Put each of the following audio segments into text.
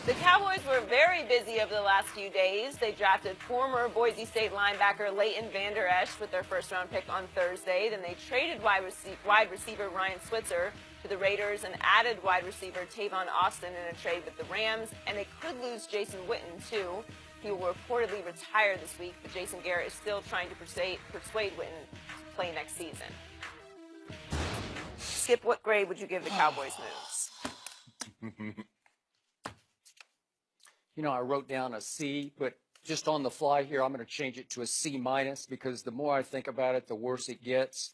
The Cowboys were very busy over the last few days. They drafted former Boise State linebacker Leighton Vander Esch with their first-round pick on Thursday. Then they traded wide receiver Ryan Switzer to the Raiders and added wide receiver Tavon Austin in a trade with the Rams. And they could lose Jason Witten, too. He will reportedly retire this week, but Jason Garrett is still trying to persuade Witten to play next season. Skip, what grade would you give the Cowboys moves? You know, I wrote down a C, but just on the fly here, I'm going to change it to a C minus because the more I think about it, the worse it gets.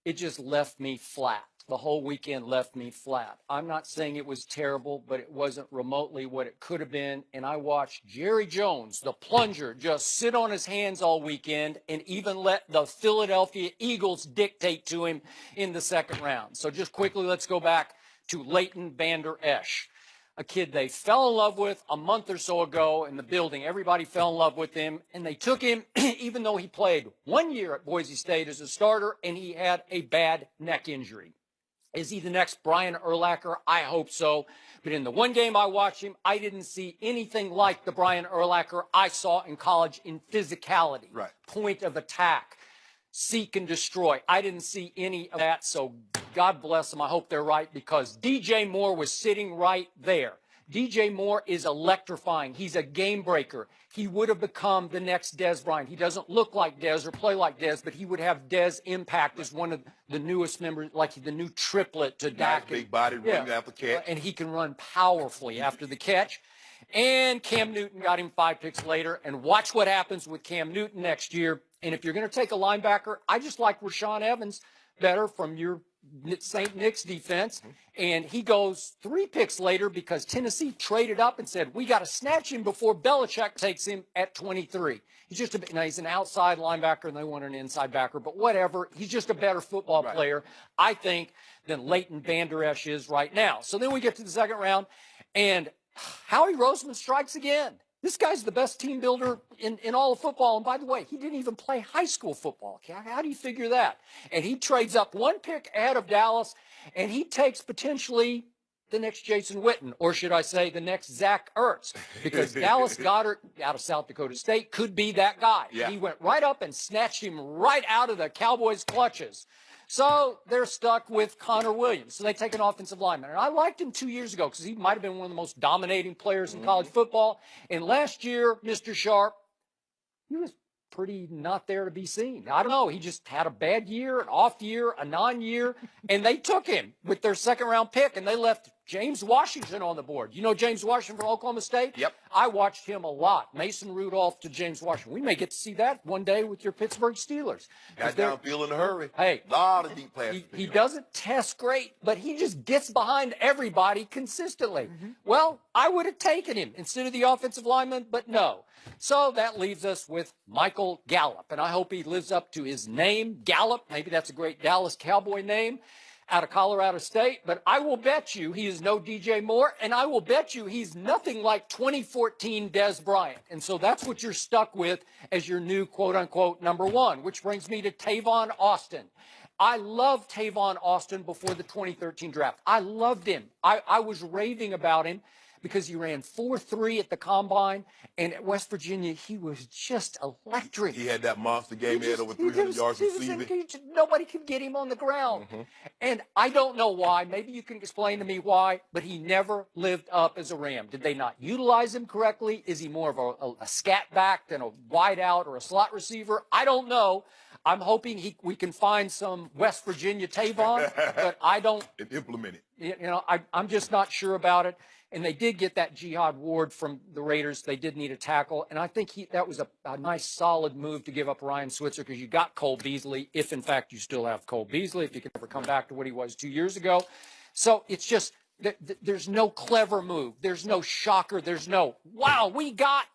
It just left me flat. The whole weekend left me flat. I'm not saying it was terrible, but it wasn't remotely what it could have been. And I watched Jerry Jones, the plunger, just sit on his hands all weekend and even let the Philadelphia Eagles dictate to him in the second round. So just quickly, let's go back to Leighton Vander Esch. A kid they fell in love with a month or so ago in the building. Everybody fell in love with him, and they took him even though he played 1 year at Boise State as a starter, and he had a bad neck injury. Is he the next Brian Urlacher? I hope so. But in the one game I watched him, I didn't see anything like the Brian Urlacher I saw in college in physicality, point of attack, seek and destroy. I didn't see any of that, so God bless them. I hope they're right because DJ Moore was sitting right there. DJ Moore is electrifying. He's a game breaker. He would have become the next Dez Bryant. He doesn't look like Dez or play like Dez, but he would have Dez impact as one of the newest members, like the new triplet to Dak. Nice big body running after catch. And he can run powerfully after the catch. And Cam Newton got him 5 picks later. And watch what happens with Cam Newton next year. And if you're going to take a linebacker, I just like Rashaan Evans better from your St. Nick's defense. And he goes 3 picks later because Tennessee traded up and said, we got to snatch him before Belichick takes him at 23. He's just now he's an outside linebacker and they want an inside backer, but whatever. He's just a better football player, I think, than Leighton Vander Esch is right now. So then we get to the second round and Howie Roseman strikes again. This guy's the best team builder in all of football. And by the way, he didn't even play high school football. How do you figure that? And he trades up 1 pick ahead of Dallas, and he takes potentially the next Jason Witten, or should I say the next Zach Ertz, because Dallas Goedert out of South Dakota State could be that guy. Yeah. He went right up and snatched him right out of the Cowboys' clutches. So they're stuck with Connor Williams. So they take an offensive lineman. And I liked him 2 years ago because he might have been one of the most dominating players in college football. And last year, Mr. Sharp, he was pretty not there to be seen. I don't know. He just had a bad year, an off year, a non-year. And they took him with their second-round pick, and they left James Washington on the board. You know James Washington from Oklahoma State? Yep. I watched him a lot. Mason Rudolph to James Washington. We may get to see that one day with your Pittsburgh Steelers. Got downfield in a hurry. Hey. A lot of deep passes. He doesn't test great, but he just gets behind everybody consistently. Well, I would have taken him instead of the offensive lineman, but no. So that leaves us with Michael Gallup, and I hope he lives up to his name, Gallup. Maybe that's a great Dallas Cowboy name. Out of Colorado State, but I will bet you he is no DJ Moore, and I will bet you he's nothing like 2014 Dez Bryant. And so that's what you're stuck with as your new quote-unquote number 1, which brings me to Tavon Austin. I loved Tavon Austin before the 2013 draft. I loved him. I was raving about him because he ran 4.3 at the combine, and at West Virginia, he was just electric. He had that monster game. He had over 300 yards receiving. Nobody could get him on the ground. And I don't know why. Maybe you can explain to me why, but he never lived up as a Ram. Did they not utilize him correctly? Is he more of a scat back than a wide out or a slot receiver? I don't know. I'm hoping we can find some West Virginia Tavon, but I don't. And implement it. You know, I'm just not sure about it. And they did get that Jihad Ward from the Raiders. They did need a tackle. And I think that was a nice, solid move to give up Ryan Switzer because you got Cole Beasley, if, in fact, you still have Cole Beasley, if you can ever come back to what he was 2 years ago. So it's just there's no clever move. There's no shocker. There's no, wow, we got.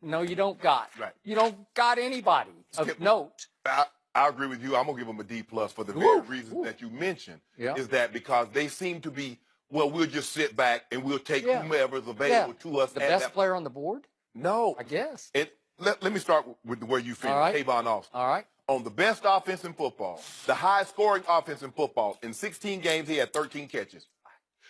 No, you don't got. Right. You don't got anybody of note. I agree with you. I'm going to give them a D+ for the very reasons that you mentioned, is that because they seem to be, well, we'll just sit back and we'll take whomever's available to us. The best player on the board? No. I guess. Let me start with where you finished, Tavon Austin. All right. On the best offense in football, the highest scoring offense in football, in 16 games, he had 13 catches.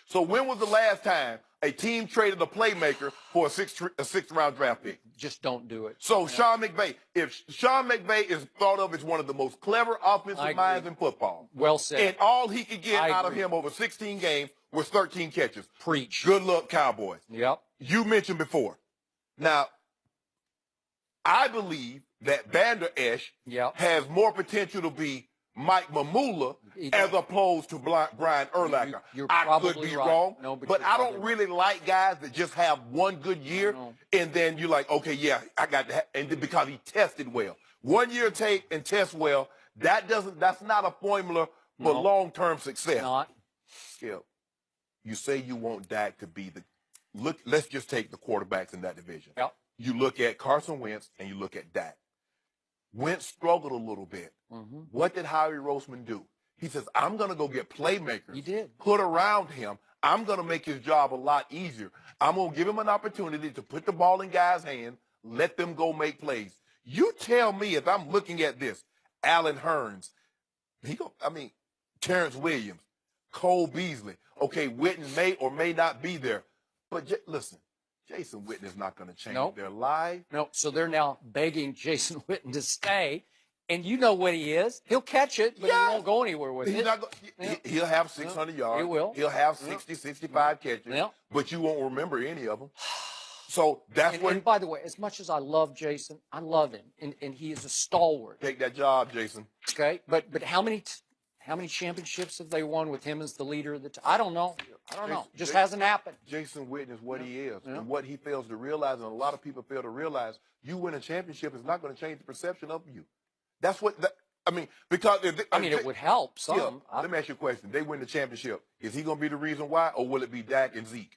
So when was the last time a team traded a playmaker for a sixth-round draft pick? Just don't do it. So Sean McVay, if Sean McVay is thought of as one of the most clever offensive minds in football. Well said. And all he could get out of him over 16 games was 13 catches. Preach. Good luck, Cowboys. Yep. You mentioned before. Now, I believe that Vander Esch has more potential to be Mike Mamula as opposed to Brian Urlacher. I could be wrong, no, but I don't really like guys that just have one good year and then you're like, okay, yeah, I got that, and then because he tested well. 1 year tape and test well, that's not a formula for long-term success. Not. Skip, you say you want Dak to be let's just take the quarterbacks in that division. Yep. You look at Carson Wentz and you look at Dak. Wentz struggled a little bit. What did Howie Roseman do? He says, I'm going to go get playmakers. He did. Put around him. I'm going to make his job a lot easier. I'm going to give him an opportunity to put the ball in guys' hands, let them go make plays. You tell me if I'm looking at this, Allen Hurns, Terrence Williams, Cole Beasley. Okay, Witten may or may not be there. But listen, Jason Witten is not going to change their life. No, so they're now begging Jason Witten to stay. And you know what he is. He'll catch it, but he won't go anywhere with it. He'll have 600 yards. He will. He'll have 60, 65 catches. But you won't remember any of them. So that's what. And by the way, as much as I love Jason, I love him. And he is a stalwart. Take that job, Jason. Okay. But how many championships have they won with him as the leader of the team? I don't know. Just hasn't happened. Jason Witten is what he is. And what he fails to realize, and a lot of people fail to realize, you win a championship is not going to change the perception of you. That's what, because. It would help some. Let me ask you a question. They win the championship. Is he going to be the reason why, or will it be Dak and Zeke?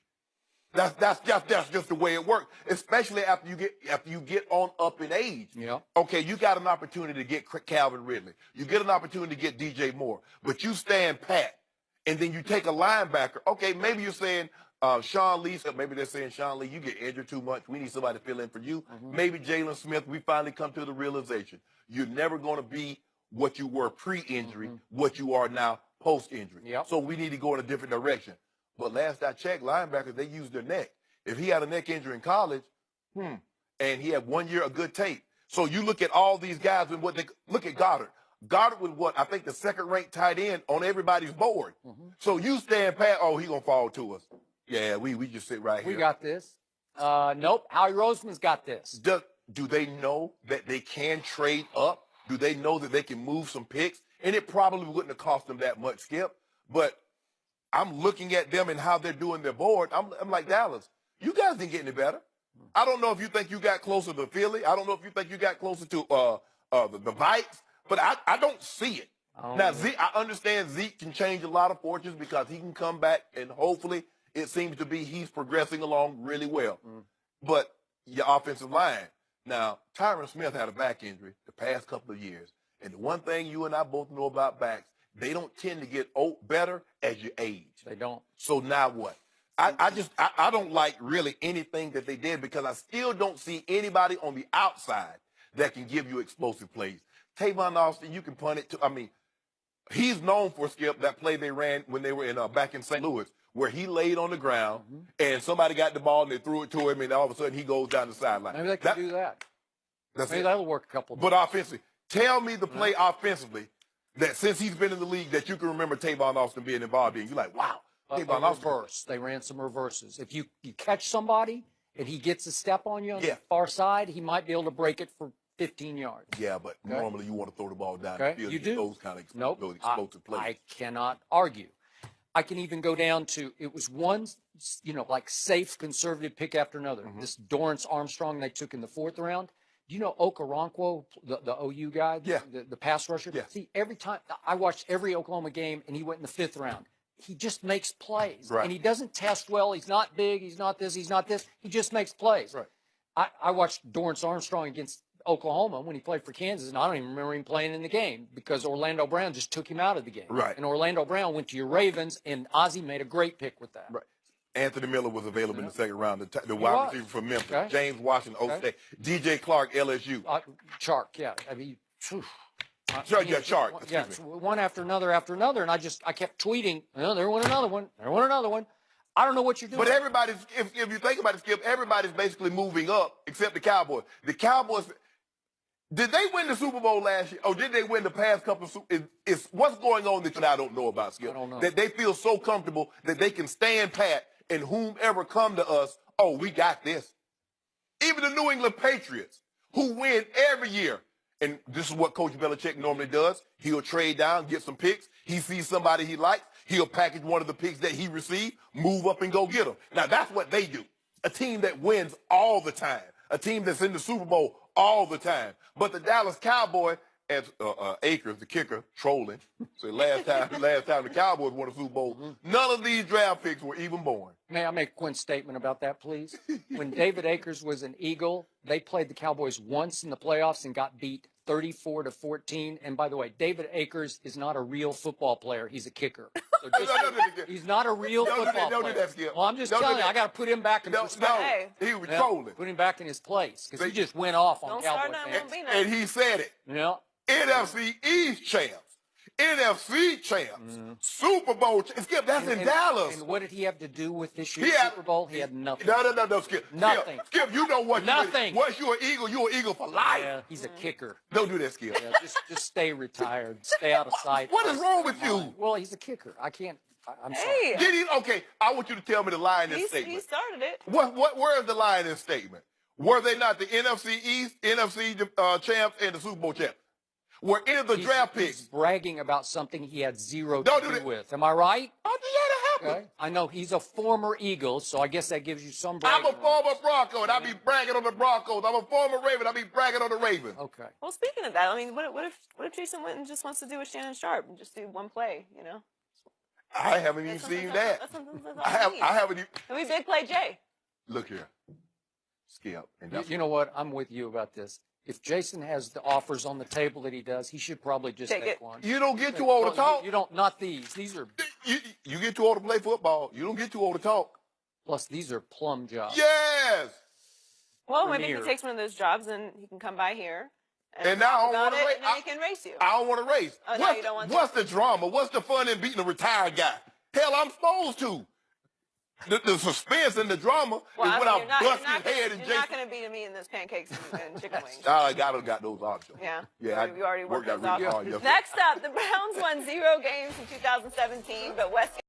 That's just the way it works, especially after you get on up in age. Yeah. Okay, you got an opportunity to get Calvin Ridley. You get an opportunity to get DJ Moore, but you stand pat, and then you take a linebacker. Okay, maybe you're saying Sean Lee. Maybe they're saying, Sean Lee, you get injured too much. We need somebody to fill in for you. Maybe Jalen Smith. We finally come to the realization you're never going to be what you were pre-injury, what you are now post-injury. Yep. So we need to go in a different direction. But last I checked, linebackers, they use their neck. If he had a neck injury in college, and he had 1 year of good tape. So you look at all these guys and look at Goddard. Goddard was I think the second-ranked tight end on everybody's board. So you stand pat, he going to fall to us. Yeah, we just sit right here. We got this. Nope, Howie Roseman's got this. Do they know that they can trade up? Do they know that they can move some picks? And it probably wouldn't have cost them that much, Skip. But I'm looking at them and how they're doing their board. I'm like, Dallas, you guys didn't get any better. I don't know if you think you got closer to Philly. I don't know if you think you got closer to the Vikes. But I don't see it. Now, Zeke, I understand Zeke can change a lot of fortunes because he can come back, and hopefully it seems to be he's progressing along really well. But your offensive line. Now, Tyron Smith had a back injury the past couple of years. And the one thing you and I both know about backs, they don't tend to get better as you age. They don't. So now what? I don't like really anything that they did because I still don't see anybody on the outside that can give you explosive plays. Tavon Austin, you can punt it to. He's known for, Skip, that play they ran when they were back in St. Louis, where he laid on the ground and somebody got the ball and they threw it to him, and all of a sudden he goes down the sideline. Maybe they can do that. Maybe that'll work a couple of times. But offensively, tell me the play offensively that since he's been in the league that you can remember Tavon Austin being involved in. You're like, wow, Tavon Austin. Reverse. They ran some reverses. If you catch somebody and he gets a step on you on the far side, he might be able to break it for 15 yards. Yeah, but normally you want to throw the ball down the field. You do. Those kind of those explosive plays. I cannot argue. I can even go down to, it was one, like safe conservative pick after another. This Dorrance Armstrong they took in the 4th round. Do you know Okoronkwo, the OU guy? Yeah. The pass rusher? Yeah. See, every time, I watched every Oklahoma game, and he went in the 5th round. He just makes plays. Right. And he doesn't test well. He's not big. He's not this. He's not this. He just makes plays. Right. I watched Dorrance Armstrong against Oklahoma when he played for Kansas, and I don't even remember him playing in the game because Orlando Brown just took him out of the game. Right. And Orlando Brown went to your Ravens, and Ozzie made a great pick with that. Right. Anthony Miller was available in the 2nd round, the wide receiver from Memphis. Okay. James Washington, Oklahoma State. DJ Clark, LSU. Chark, yeah. I mean, Chark. Yeah, one after another, and I kept tweeting, there went another one. There went another one. I don't know what you're doing. But everybody's, if you think about it, Skip, everybody's basically moving up except the Cowboys. The Cowboys, did they win the Super Bowl last year? Or did they win the past couple of it's what's going on that I don't know about, Skip? I don't know. That they feel so comfortable that they can stand pat and whomever come to us, oh, we got this. Even the New England Patriots, who win every year. And this is what Coach Belichick normally does. He'll trade down, get some picks. He sees somebody he likes. He'll package one of the picks that he received, move up and go get them. Now, that's what they do. A team that wins all the time. A team that's in the Super Bowl all the time. But the Dallas Cowboys, as Akers, the kicker, trolling. So last time the Cowboys won a Super Bowl, none of these draft picks were even born. May I make a quick statement about that, please? When David Akers was an Eagle, they played the Cowboys once in the playoffs and got beat 34-14. And by the way, David Akers is not a real football player. He's a kicker. So he's not a real football player. Do that, Skip. Well, I'm just telling you, I got to put him back in perspective. He was trolling. Put him back in his place because he just went off on Cowboy fans. And he said it. Yeah. NFC East champs. NFC champs. Super Bowl champs. Skip, that's in Dallas. And what did he have to do with this year's Super Bowl? He had nothing. No, Skip. Nothing. Skip, you know what? Nothing. Once you're an Eagle for life. Yeah, he's a kicker. Don't do that, Skip. Yeah, just stay retired. Stay out of sight. What is wrong with you? Well, he's a kicker. I can't. I'm sorry. Hey, Did he? Okay, I want you to tell me the lie in this statement. he started it. Where is the lie in this statement? Were they not the NFC East, NFC champs, and the Super Bowl champs? Were any of the draft picks? He's bragging about something he had zero to do with. Am I right? How did that happen? Okay. I know he's a former Eagle, so I guess that gives you some bragging. I'm a former Bronco, and I be bragging on the Broncos. I'm a former Raven, I be bragging on the Ravens. Okay. Well, speaking of that, I mean, what if Jason Witten just wants to do a Shannon Sharp and just do one play, you know? I haven't even seen that. That's I haven't even. And we big play Jay. Look here, Skip. And You know what? I'm with you about this. If Jason has the offers on the table that he does, he should probably just take one. You don't get too old to talk. You don't. Not these. These are. You get too old to play football. You don't get too old to talk. Plus, these are plum jobs. Yes. Well, maybe he takes one of those jobs and he can come by here. And now I don't want to race. And then he can race you. I don't want to race. Oh, no, you don't want to. What's the drama? What's the fun in beating a retired guy? Hell, I'm supposed to. The suspense and the drama is when I'm busting head and You're not going to beat me in those pancakes and chicken wings. I got those options. Yeah. Yeah. We already worked those really out. hard yesterday. Next up, the Browns won 0 games in 2017, but West